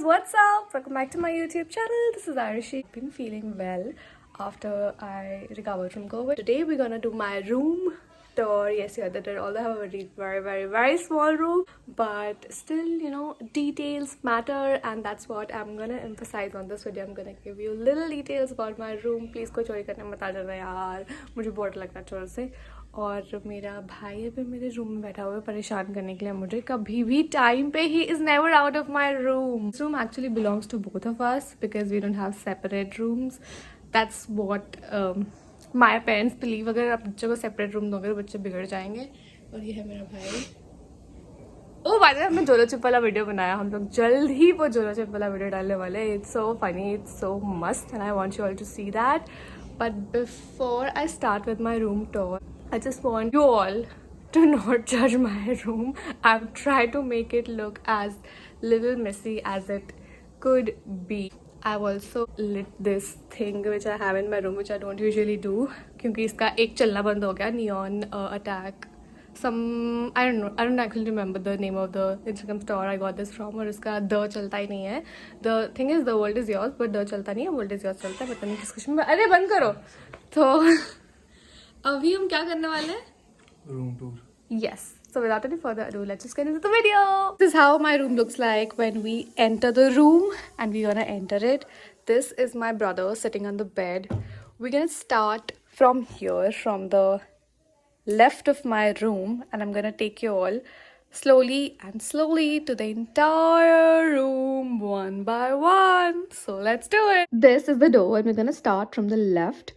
guys, what's up? Welcome back to my YouTube channel. This is Arishi. I've been feeling well after I recovered from COVID. Today we're gonna do my room tour. Yes, you heard that. Although I have a very small room, but still, you know, details matter, and that's what I'm gonna emphasize on this video. I'm gonna give you little details about my room. Please कोई चोरी करने मत आ जाना यार, मुझे बहुत लगता है चोर से. और मेरा भाई अभी मेरे रूम में बैठा हुआ है परेशान करने के लिए मुझे कभी भी टाइम पे. He is never out of my room. This room actually belongs to both of us because we don't have separate rooms. That's what my parents believe. अगर आप बच्चों को सेपरेट रूम दोगे तो बच्चे बिगड़ जाएंगे. और ये है मेरा भाई. ओ बाय द वे, हमने जोलो चिप वाला वीडियो बनाया. हम लोग जल्द ही वो जोलो चिप वाला वीडियो डालने वाले. It's so funny, it's so मस्त, and I want you all to see that. But before I start with my room tour, I just want you all to not judge my room. I've tried to make it look as little messy as it could be. I've also lit this thing which I have in my room, which I don't usually do, क्योंकि इसका एक चलना बंद हो गया. Neon attack. I don't actually remember the name of the Instagram store I got this from. और इसका the चलता ही नहीं है. The thing is the world is yours, but the चलता नहीं है, world is yours चलता है. पता नहीं किस किस्म में. अरे बंद करो. तो अभी हम क्या करने वाले हैं? Room tour. Yes. So without any further ado, let's just get into the video. This is how my room looks like when we enter the room, and we're gonna enter it. This is my brother sitting on the bed. We're gonna start from here, from the left of my room, and I'm gonna take you all slowly to the entire room one by one. So let's do it. This is the door, and we're gonna start from the left.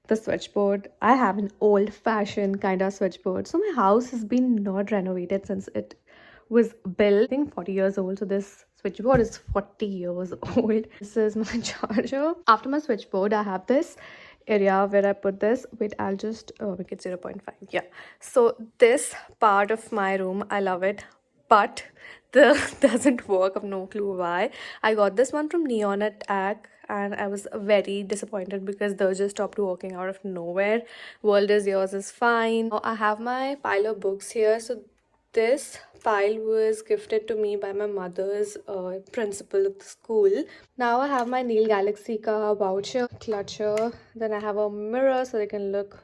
The switchboard. I have an old-fashioned kind of switchboard. So my house has been not renovated since it was built. I think 40 years old. So this switchboard is 40 years old. This is my charger. After my switchboard, I have this area where I put this. Wait, I'll just make it 0.5. Yeah. So this part of my room, I love it. But the doesn't work. I have no clue why. I got this one from Neon Attack, and I was very disappointed because they just stopped working out of nowhere. World is yours is fine. Now I have my pile of books here. So this pile was gifted to me by my mother's principal of the school. Now I have my Nail Galaxy ka voucher clutcher. Then I have a mirror so I can look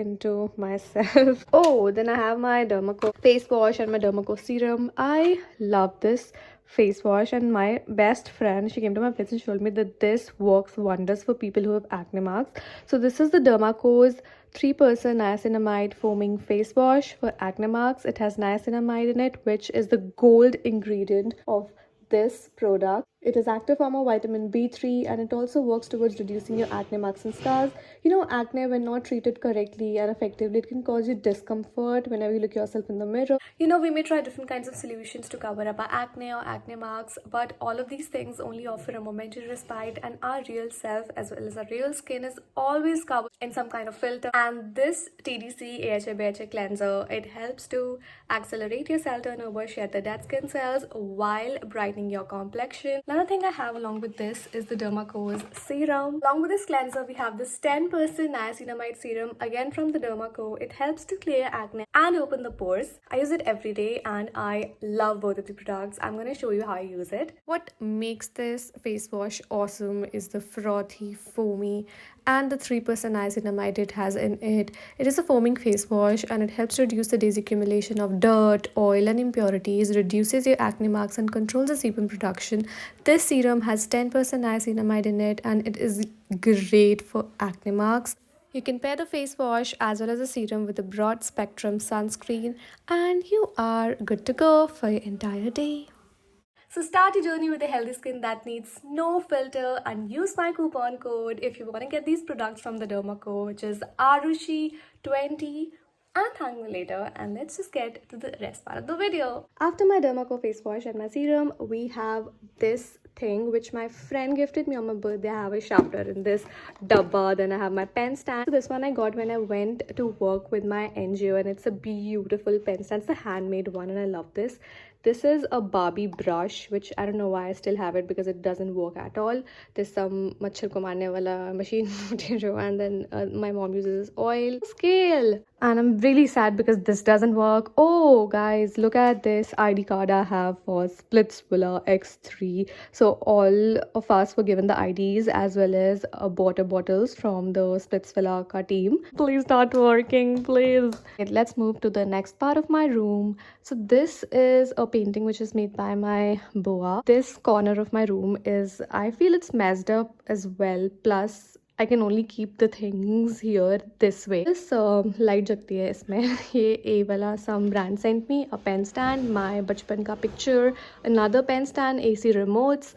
into myself. Oh, then I have my Dermacores face wash and my Dermacores serum. I love this face wash, and my best friend, she came to my place and showed me that this works wonders for people who have acne marks. So this is the Dermacores 3% niacinamide foaming face wash for acne marks. It has niacinamide in it, which is the gold ingredient of this product. It is active form of vitamin B3, and it also works towards reducing your acne marks and scars. You know, acne, when not treated correctly and effectively, it can cause you discomfort whenever you look yourself in the mirror. You know, we may try different kinds of solutions to cover up our acne or acne marks, but all of these things only offer a momentary respite, and our real self as well as our real skin is always covered in some kind of filter. And this TDC AHA BHA cleanser, it helps to accelerate your cell turnover, shed the dead skin cells while brightening your complexion. Another thing I have along with this is the Dermacores serum. Along with this cleanser, we have this 10% niacinamide serum, again from the Dermacore. It helps to clear acne and open the pores. I use it every day, and I love both of the products. I'm going to show you how I use it. What makes this face wash awesome is the frothy, foamy, and the 3% niacinamide it has in it. It is a foaming face wash, and it helps reduce the day's accumulation of dirt, oil, and impurities, reduces your acne marks, and controls the sebum production. This serum has 10% niacinamide in it, and it is great for acne marks. You can pair the face wash as well as the serum with a broad spectrum sunscreen, and you are good to go for your entire day. So start your journey with a healthy skin that needs no filter, and use my coupon code if you want to get these products from the Dermacore, which is Arushi20. And thank me later, and let's just get to the rest part of the video. After my Dermacore face wash and my serum, we have this thing which my friend gifted me on my birthday. I have a sharpener in this dabba. Then I have my pen stand. So this one I got when I went to work with my NGO, and it's a beautiful pen stand. It's a handmade one, and I love this. This is a Barbie brush, which I don't know why I still have it because it doesn't work at all. There's some machhar ko marne wala machine, and then my mom uses oil. Scale! And I'm really sad because this doesn't work. Oh, guys, look at this ID card I have for Splitsvilla X3. So all of us were given the IDs as well as water bottles from the Splitsvilla ka team. Please start working, please. Okay, let's move to the next part of my room. So this is a painting which is made by my boa. This corner of my room is, I feel it's messed up as well. Plus I can only keep the things here this way. This light jagti hai isme. ये A वाला some brand sent me a pen stand, my बचपन का picture, another pen stand, AC remotes.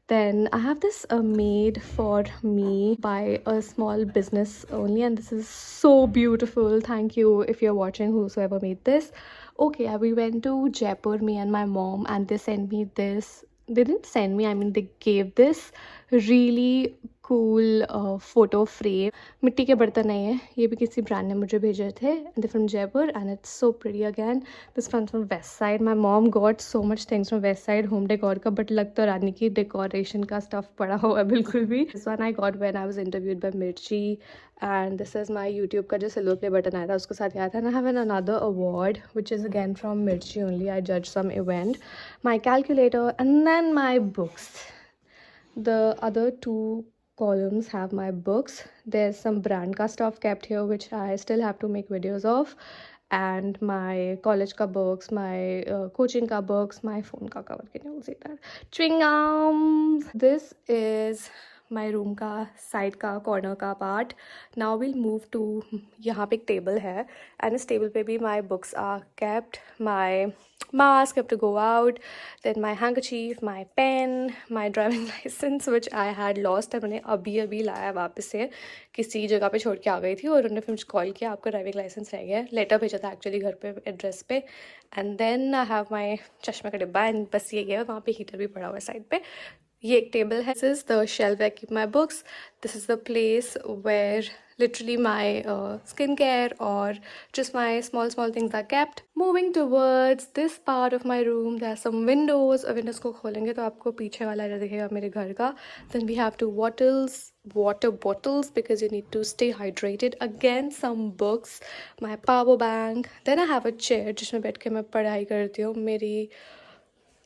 Then I have this made for me by a small business only, and this is so beautiful. Thank you if you're watching, whosoever made this. Okay, we went to Jaipur, me and my mom, and they sent me this. They didn't send me, I mean they gave this really cool photo frame. मिट्टी के बर्तन है ये भी किसी brand ने मुझे भेजे थे, and they're from Jaipur and it's so pretty again. This one's from West Side. My mom got so much things from West Side home decor का, but लग तो रानी की decoration का stuff पड़ा हुआ है बिल्कुल भी. This one I got when I was interviewed by Mirchi, and this is my YouTube का जो silver play button आया था उसके साथ आया था. And I have another award which is again from Mirchi only. I judged some event. My calculator and then my books. The other two columns have my books. There's some brand ka stuff kept here which I still have to make videos of, and my college ka books, my coaching ka books, my phone ka cover. Can you all see that? Chewing gums. This is my room का side का corner का part. Now we'll move to यहाँ पे एक table है, and इस table पे भी my books are kept, my mask have to go out, then my handkerchief, my pen, my driving license which I had lost है, मैंने अभी लाया वापस से, किसी जगह पे छोड़ के आ गई थी और उन्होंने फिर मुझे कॉल किया आपका ड्राइविंग लाइसेंस रह गया है, लेटर भेजा था एक्चुअली घर पे एड्रेस पे. And then I have my चश्मे का डिब्बा, एंड बस ये गया, वहाँ पे हीटर भी पड़ा हुआ है साइड पे. ये एक टेबल है. This is the shelf I keep my books. This is the place where literally my skincare or just my small things are kept. Moving towards this part of my room, there are some windows. windows को खोलेंगे तो आपको पीछे वाला area दिखेगा मेरे घर का. Then we have two water bottles because you need to stay hydrated. Again some books, my power bank. Then I have a chair जिसमें बैठ के मैं पढ़ाई करती हूँ. मेरी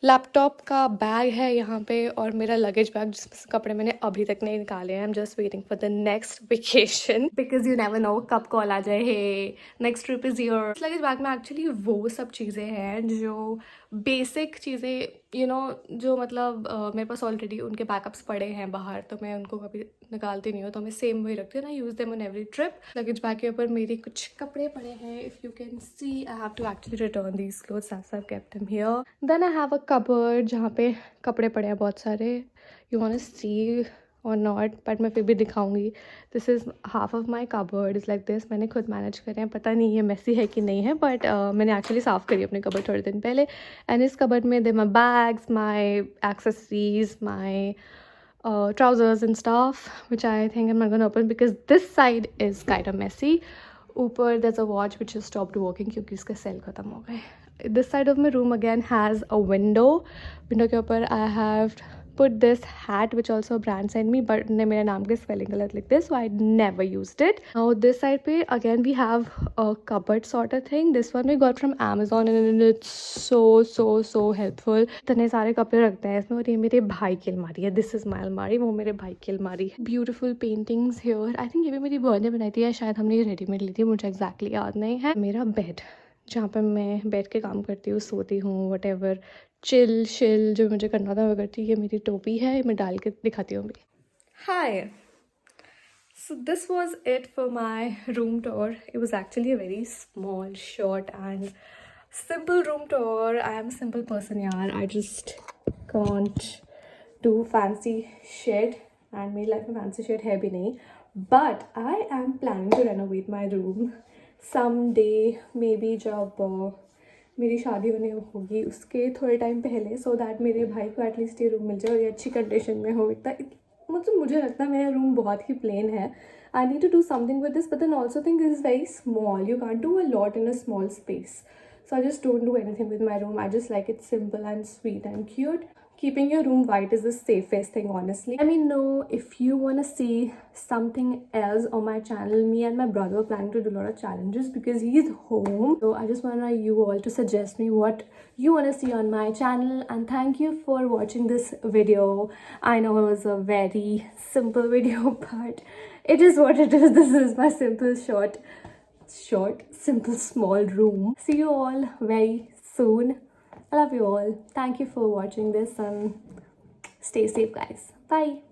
लैपटॉप का बैग है यहाँ पे, और मेरा लगेज बैग जिसमें से कपड़े मैंने अभी तक नहीं निकाले हैं. I am just waiting for the next vacation because you never know कब कॉल आ जाए, hey next trip is your. Luggage bag में एक्चुअली वो सब चीज़ें हैं जो बेसिक चीज़ें, यू नो, जो मतलब मेरे पास ऑलरेडी उनके बैकअप्स पड़े हैं बाहर, तो मैं उनको कभी निकालती नहीं हूँ, तो मैं सेम वही रखती हूँ. ना use them on every trip. Luggage bag के ऊपर मेरे कुछ कपड़े पड़े हैं. If you can see I have to actually return these clothes as I have kept them here. Then I have a cupboard जहाँ पे कपड़े पड़े हैं बहुत सारे. यू वांट टू सी और नॉट, बट मैं फिर भी दिखाऊंगी. This is half of my cupboard is like this. मैंने खुद मैनेज करे हैं, पता नहीं ये मेसी है कि नहीं है, बट मैंने एक्चुअली साफ़ करी अपने कबर्ड थोड़े दिन पहले. एंड इस कबर्ड में they my bags, my accessories, my trousers and stuff, which I think I'm not going to open because this side is kind of messy. ऊपर there's a watch which has stopped working क्योंकि इसके cell ख़त्म हो गए. This side of my room again has a window. Window के ऊपर I have put this hat which also a brand sent me, but ने मेरे नाम के spelling गलत लिख दिया, so I never used it. Now this side पे again we have a cupboard sort of thing. This one we got from Amazon and it's so helpful. इतने सारे कपड़े रखते हैं इसमें, और ये मेरे भाई की अलमारी है. This is my अलमारी, वो मेरे भाई की अलमारी. Beautiful paintings here. I think ये भी मेरी बहन ने बनाई थी या शायद हमने ये रेडीमेड ली थी, मुझे exactly याद नहीं है. मेरा बेड जहाँ पर मैं बैठ के काम करती हूँ, सोती हूँ, वट एवर चिल शिल जो मुझे करना था वो करती. ये मेरी टोपी है, मैं डाल के दिखाती हूँ अभी. हाय, so this was it for my room tour. It was actually a very small, short and simple room tour. I am a simple person yaar. I just can't do fancy shit, and मेरी life में fancy shit है भी नहीं. But I am planning to renovate my room someday, maybe जब मेरी शादी होने होगी उसके थोड़े टाइम पहले, सो दैट मेरे भाई को एटलीस्ट ये रूम मिल जाए और ये अच्छी कंडीशन में हो. इतना मतलब मुझे लगता है मेरा रूम बहुत ही प्लेन है. I need to do something with this, but then also think this is very small. You can't do a lot in a small space. So I just don't do anything with my room. I just like it simple and sweet and cute. Keeping your room white is the safest thing, honestly. Let me know if you want to see something else on my channel. Me and my brother are planning to do a lot of challenges because he's home. So I just want you all to suggest me what you want to see on my channel. And thank you for watching this video. I know it was a very simple video, but it is what it is. This is my simple simple small room. See you all very soon. I love you all. Thank you for watching this and stay safe, guys. Bye.